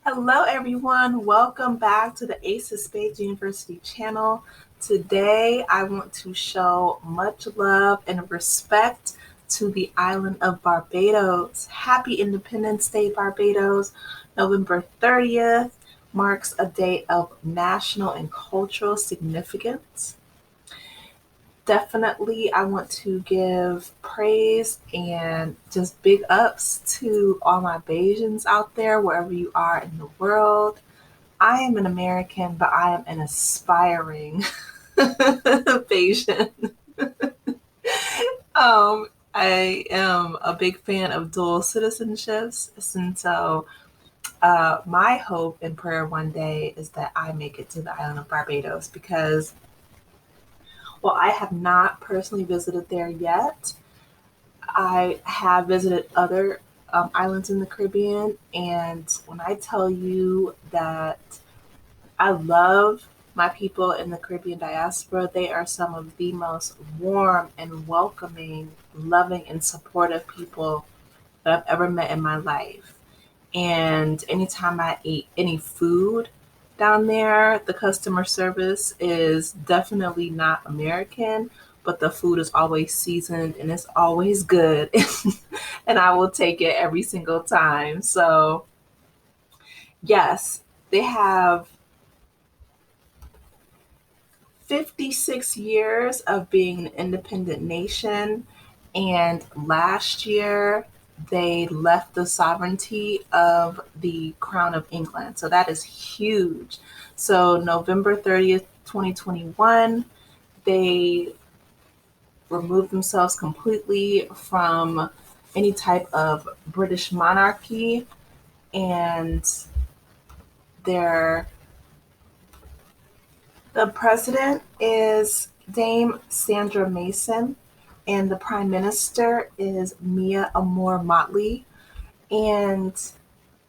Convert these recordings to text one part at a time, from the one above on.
Hello, everyone. Welcome back to the Ace of Spades University channel. Today, I want to show much love and respect to the island of Barbados. Happy Independence Day, Barbados. November 30th marks a day of national and cultural significance. Definitely, I want to give praise and just big ups to all my Bajans out there, wherever you are in the world. I am an American, but I am an aspiring Bayesian. I am a big fan of dual citizenships, and so my hope and prayer one day is that I make it to the island of Barbados because, well, I have not personally visited there yet. I have visited other islands in the Caribbean, and when I tell you that I love my people in the Caribbean diaspora. They are some of the most warm and welcoming, loving, and supportive people that I've ever met in my life. And anytime I eat any food down there, the customer service is definitely not American, but the food is always seasoned and it's always good. And I will take it every single time. So, yes, they have 56 years of being an independent nation, and last year they left the sovereignty of the Crown of England. So that is huge. So, November 30th, 2021, they removed themselves completely from any type of British monarchy, and their the president is Dame Sandra Mason, and the prime minister is Mia Amor Motley. And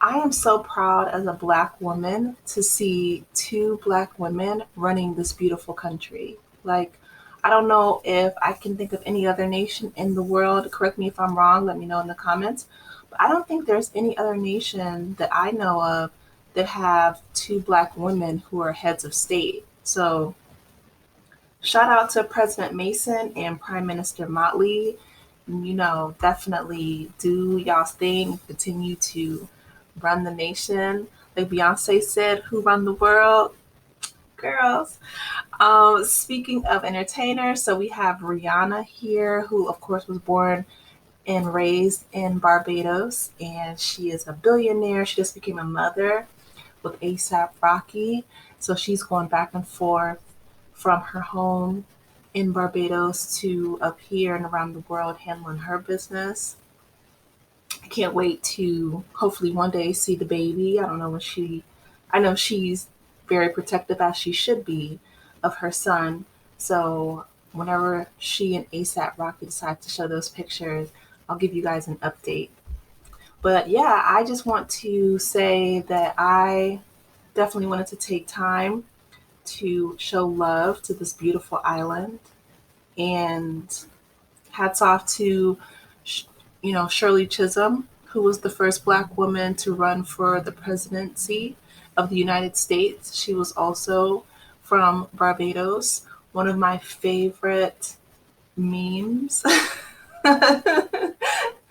I am so proud as a black woman to see two black women running this beautiful country. Like, I don't know if I can think of any other nation in the world. Correct me if I'm wrong, let me know in the comments. But I don't think there's any other nation that I know of that have two black women who are heads of state. So shout out to President Mason and Prime Minister Motley. Definitely do y'all's thing. Continue to run the nation. Like Beyonce said, who run the world? Girls. Speaking of entertainers, so we have Rihanna here, who of course was born and raised in Barbados, and she is a billionaire. She just became a mother with ASAP Rocky. So she's going back and forth from her home in Barbados to up here and around the world handling her business. I can't wait to hopefully one day see the baby. I don't know when I know she's very protective as she should be of her son. So whenever she and ASAP Rocky decide to show those pictures, I'll give you guys an update. But yeah, I just want to say that I definitely wanted to take time to show love to this beautiful island. And hats off to, Shirley Chisholm, who was the first Black woman to run for the presidency of the United States. She was also from Barbados. One of my favorite memes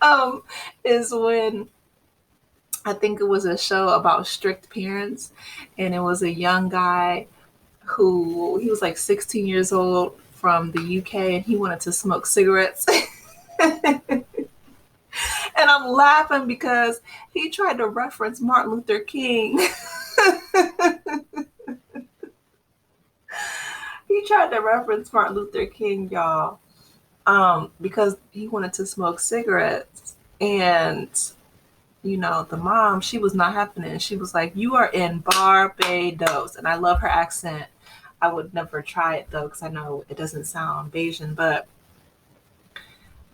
um, is when I think it was a show about strict parents, and it was a young guy who he was like 16 years old from the UK, and he wanted to smoke cigarettes. And I'm laughing because he tried to reference Martin Luther King. He tried to reference Martin Luther King, y'all, because he wanted to smoke cigarettes. And, the mom, she was not having it. She was like, "You are in Barbados." And I love her accent. I would never try it though, because I know it doesn't sound Bayesian. But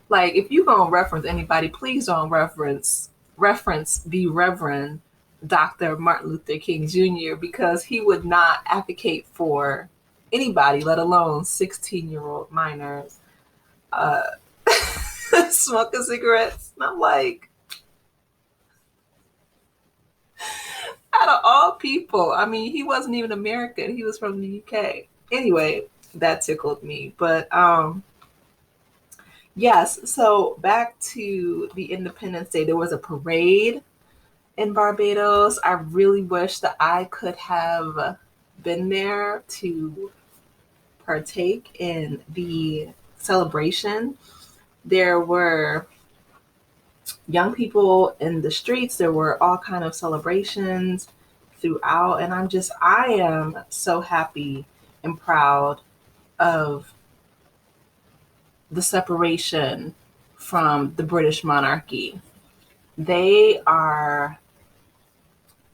like, if you gonna reference anybody, please don't reference the Reverend Dr. Martin Luther King Jr. because he would not advocate for anybody, let alone 16-year-old minors, uh, smoking cigarettes. And I'm like, I people. I mean, he wasn't even American. He was from the UK. Anyway, that tickled me. But yes, so back to the Independence Day, there was a parade in Barbados. I really wish that I could have been there to partake in the celebration. There were young people in the streets. There were all kind of celebrations throughout, and I am so happy and proud of the separation from the British monarchy. They are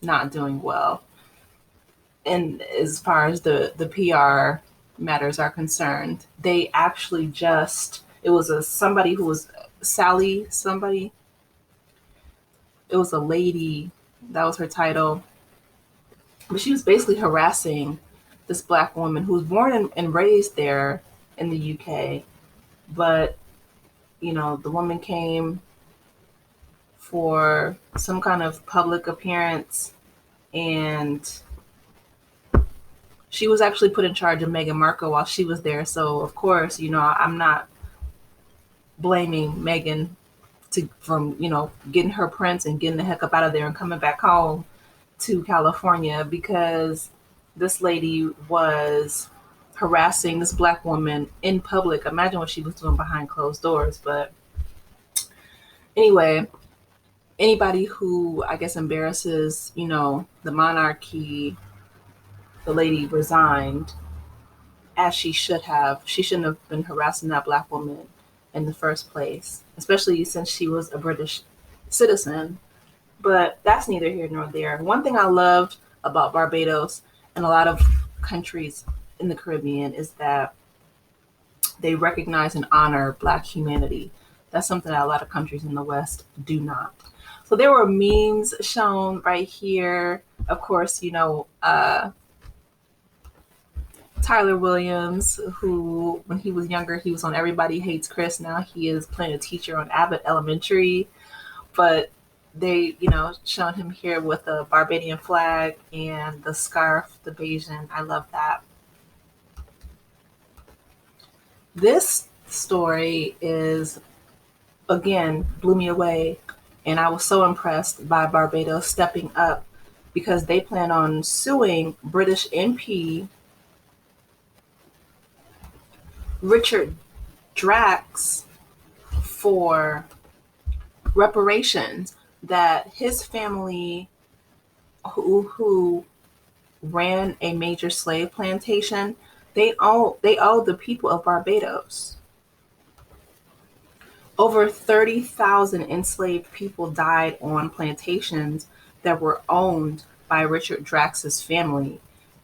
not doing well, and as far as the PR matters are concerned, they actually just it was a somebody who was Sally somebody. It was a lady, that was her title, but she was basically harassing this black woman who was born and raised there in the UK. But the woman came for some kind of public appearance, and she was actually put in charge of Meghan Markle while she was there. So of course, I'm not blaming Meghan from getting her prince and getting the heck up out of there and coming back home to California, because this lady was harassing this black woman in public. Imagine what she was doing behind closed doors. But anyway, anybody who I guess embarrasses, the monarchy, the lady resigned, as she should have. She shouldn't have been harassing that black woman in the first place, especially since she was a British citizen. But that's neither here nor there. One thing I loved about Barbados and a lot of countries in the Caribbean is that they recognize and honor Black humanity. That's something that a lot of countries in the West do not. So there were memes shown right here. Of course, Tyler Williams, who, when he was younger, he was on Everybody Hates Chris. Now he is playing a teacher on Abbott Elementary. But they, shown him here with a Barbadian flag and the scarf, the Bajan. I love that. This story again, blew me away. And I was so impressed by Barbados stepping up, because they plan on suing British MP Richard Drax for reparations that his family, who ran a major slave plantation, they owe the people of Barbados. Over 30,000 enslaved people died on plantations that were owned by Richard Drax's family.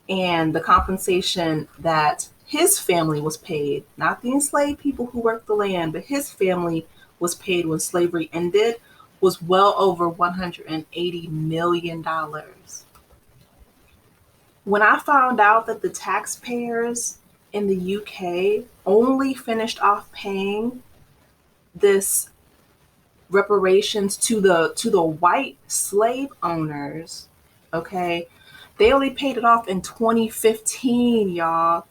And the compensation that his family was paid, not the enslaved people who worked the land, but his family was paid when slavery ended, was well over $180 million. When I found out that the taxpayers in the UK only finished off paying this reparations to the white slave owners, okay, they only paid it off in 2015, y'all.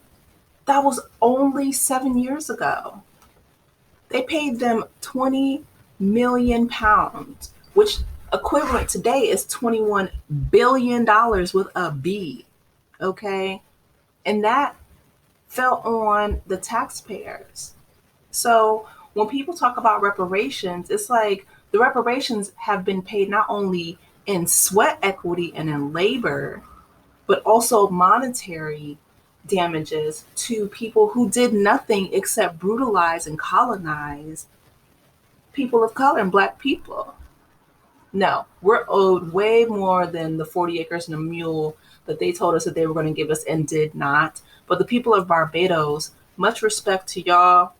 That was only 7 years ago. They paid them 20 million pounds, which equivalent today is $21 billion with a B. Okay. And that fell on the taxpayers. So when people talk about reparations, it's like the reparations have been paid not only in sweat equity and in labor, but also monetary damages to people who did nothing except brutalize and colonize people of color and Black people. No, we're owed way more than the 40 acres and a mule that they told us that they were going to give us and did not. But the people of Barbados, much respect to y'all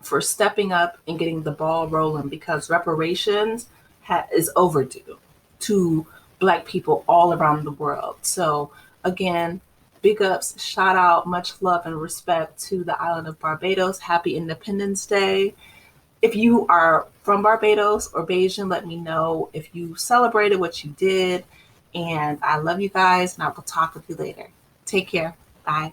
for stepping up and getting the ball rolling, because reparations is overdue to Black people all around the world. So again, big ups, shout out, much love and respect to the island of Barbados. Happy Independence Day. If you are from Barbados or Bajan, let me know if you celebrated, what you did. And I love you guys, and I will talk with you later. Take care. Bye.